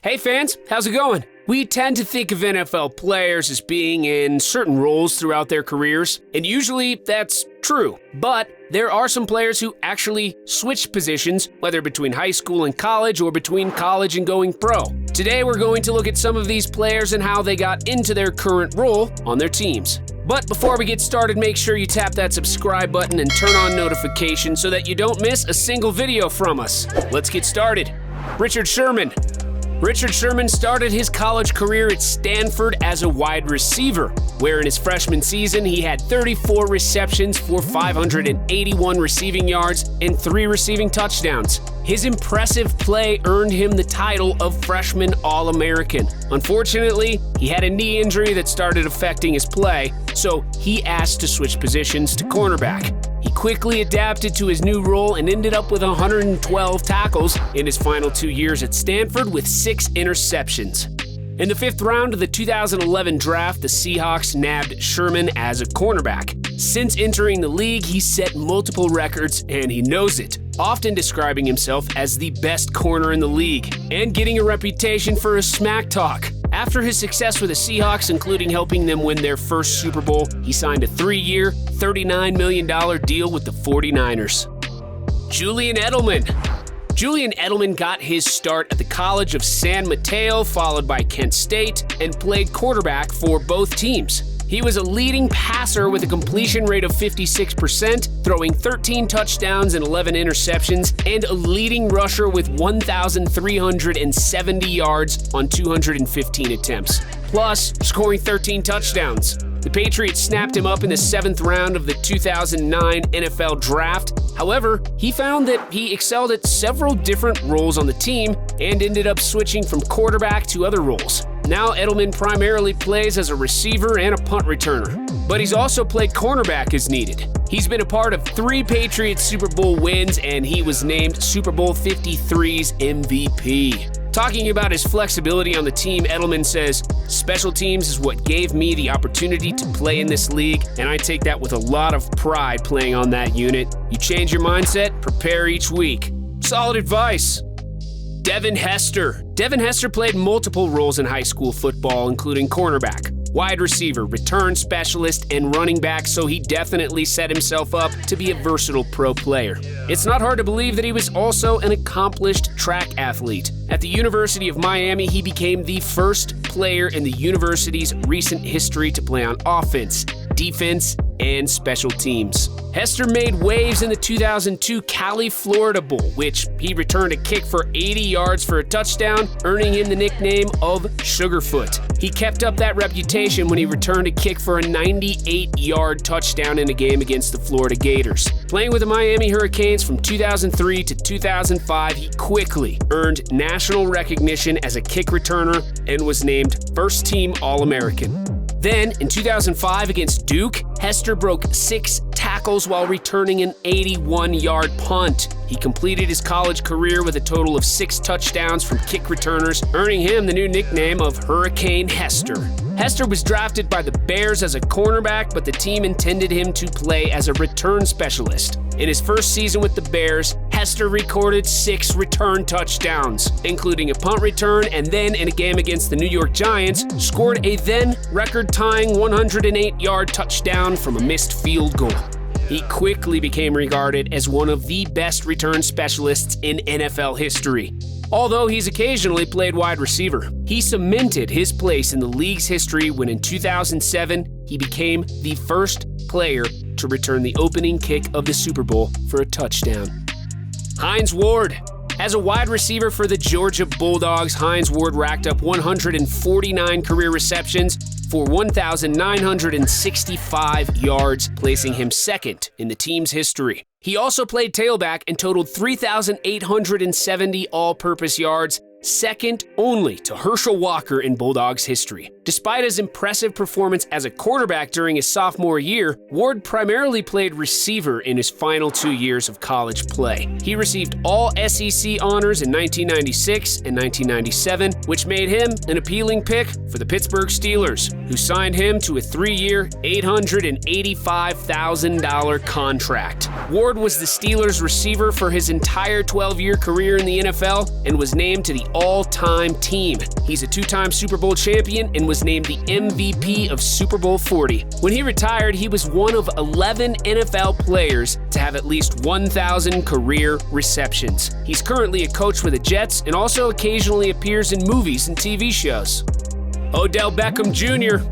Hey fans, how's it going? We tend to think of NFL players as being in certain roles throughout their careers, and usually that's true. But there are some players who actually switch positions, whether between high school and college or between college and going pro. Today we're going to look at some of these players and how they got into their current role on their teams. But before we get started, make sure you tap that subscribe button and turn on notifications so that you don't miss a single video from us. Let's get started. Richard Sherman. Richard Sherman started his college career at Stanford as a wide receiver, where in his freshman season he had 34 receptions for 581 receiving yards and 3 receiving touchdowns. His impressive play earned him the title of Freshman All-American. Unfortunately, he had a knee injury that started affecting his play, so he asked to switch positions to cornerback. He quickly adapted to his new role and ended up with 112 tackles in his final 2 years at Stanford with 6 interceptions. In the 5th round of the 2011 draft, the Seahawks nabbed Sherman as a cornerback. Since entering the league, he set multiple records, and he knows it, often describing himself as the best corner in the league and getting a reputation for his smack talk. After his success with the Seahawks, including helping them win their first Super Bowl, he signed a 3-year, $39 million deal with the 49ers. Julian Edelman. Julian Edelman got his start at the College of San Mateo, followed by Kent State, and played quarterback for both teams. He was a leading passer with a completion rate of 56%, throwing 13 touchdowns and 11 interceptions, and a leading rusher with 1,370 yards on 215 attempts, plus scoring 13 touchdowns. The Patriots snapped him up in the 7th round of the 2009 NFL Draft. However, he found that he excelled at several different roles on the team and ended up switching from quarterback to other roles. Now Edelman primarily plays as a receiver and a punt returner, but he's also played cornerback as needed. He's been a part of 3 Patriots Super Bowl wins, and he was named Super Bowl 53's MVP. Talking about his flexibility on the team, Edelman says, "Special teams is what gave me the opportunity to play in this league, and I take that with a lot of pride playing on that unit. You change your mindset, prepare each week." Solid advice. Devin Hester. Devin Hester played multiple roles in high school football, including cornerback, wide receiver, return specialist, and running back, so he definitely set himself up to be a versatile pro player. It's not hard to believe that he was also an accomplished track athlete. At the University of Miami, he became the first player in the university's recent history to play on offense, defense, and special teams. Hester made waves in the 2002 Cali, Florida Bowl, which he returned a kick for 80 yards for a touchdown, earning him the nickname of Sugarfoot. He kept up that reputation when he returned a kick for a 98-yard touchdown in a game against the Florida Gators. Playing with the Miami Hurricanes from 2003 to 2005, he quickly earned national recognition as a kick returner and was named First Team All-American. Then, in 2005 against Duke, Hester broke 6 tackles while returning an 81-yard punt. He completed his college career with a total of 6 touchdowns from kick returners, earning him the new nickname of Hurricane Hester. Hester was drafted by the Bears as a cornerback, but the team intended him to play as a return specialist. In his first season with the Bears, Hester recorded 6 return touchdowns, including a punt return, and then in a game against the New York Giants, scored a then record-tying 108-yard touchdown from a missed field goal. He quickly became regarded as one of the best return specialists in NFL history. Although he's occasionally played wide receiver, he cemented his place in the league's history when in 2007, he became the first player to return the opening kick of the Super Bowl for a touchdown. Hines Ward. As a wide receiver for the Georgia Bulldogs, Hines Ward racked up 149 career receptions for 1,965 yards, placing him second in the team's history. He also played tailback and totaled 3,870 all-purpose yards, second only to Herschel Walker in Bulldogs history. Despite his impressive performance as a quarterback during his sophomore year, Ward primarily played receiver in his final 2 years of college play. He received all SEC honors in 1996 and 1997, which made him an appealing pick for the Pittsburgh Steelers, who signed him to a 3-year, $885,000 contract. Ward was the Steelers' receiver for his entire 12-year career in the NFL and was named to the all-time team. He's a two-time Super Bowl champion and was named the MVP of Super Bowl 40. When he retired, he was one of 11 NFL players to have at least 1,000 career receptions. He's currently a coach for the Jets and also occasionally appears in movies and TV shows. Odell Beckham Jr.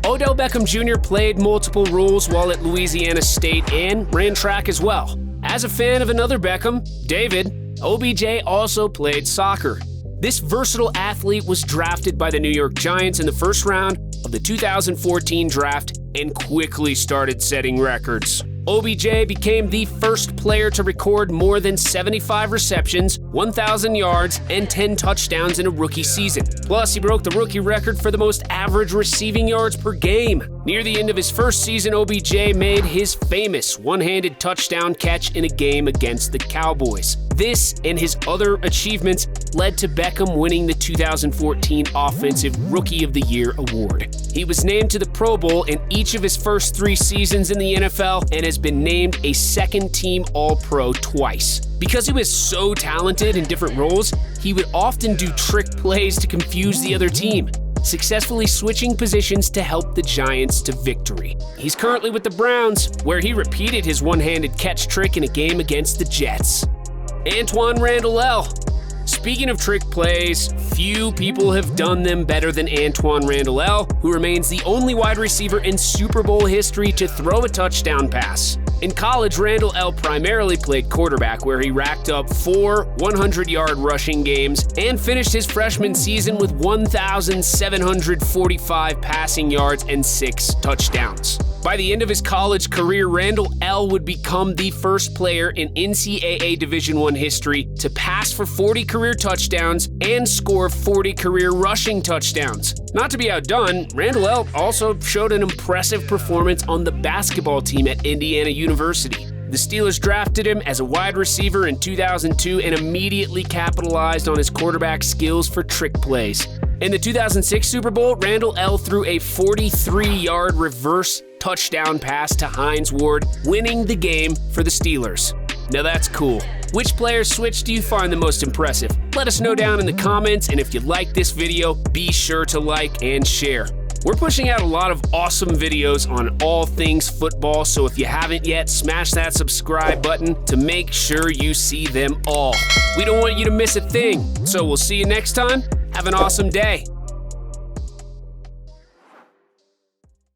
Odell Beckham Jr. played multiple roles while at Louisiana State and ran track as well. As a fan of another Beckham, David, OBJ also played soccer. This versatile athlete was drafted by the New York Giants in the first round of the 2014 draft and quickly started setting records. OBJ became the first player to record more than 75 receptions, 1,000 yards, and 10 touchdowns in a rookie season. Plus, he broke the rookie record for the most average receiving yards per game. Near the end of his first season, OBJ made his famous one-handed touchdown catch in a game against the Cowboys. This and his other achievements led to Beckham winning the 2014 Offensive Rookie of the Year award. He was named to the Pro Bowl in each of his first 3 seasons in the NFL and has been named a second-team All-Pro twice. Because he was so talented in different roles, he would often do trick plays to confuse the other team, successfully switching positions to help the Giants to victory. He's currently with the Browns, where he repeated his one-handed catch trick in a game against the Jets. Antwaan Randle El. Speaking of trick plays, few people have done them better than Antwaan Randle El, who remains the only wide receiver in Super Bowl history to throw a touchdown pass. In college, Randle El primarily played quarterback, where he racked up 4 100-yard rushing games and finished his freshman season with 1,745 passing yards and 6 touchdowns. By the end of his college career, Randle El would become the first player in NCAA Division I history to pass for 40 career touchdowns and score 40 career rushing touchdowns. Not to be outdone, Randle El also showed an impressive performance on the basketball team at Indiana University. The Steelers drafted him as a wide receiver in 2002 and immediately capitalized on his quarterback skills for trick plays. In the 2006 Super Bowl, Randle El threw a 43-yard reverse touchdown pass to Hines Ward, winning the game for the Steelers. Now that's cool. Which player switch do you find the most impressive? Let us know down in the comments, and if you like this video, be sure to like and share. We're pushing out a lot of awesome videos on all things football, so if you haven't yet, smash that subscribe button to make sure you see them all. We don't want you to miss a thing, so we'll see you next time. Have an awesome day.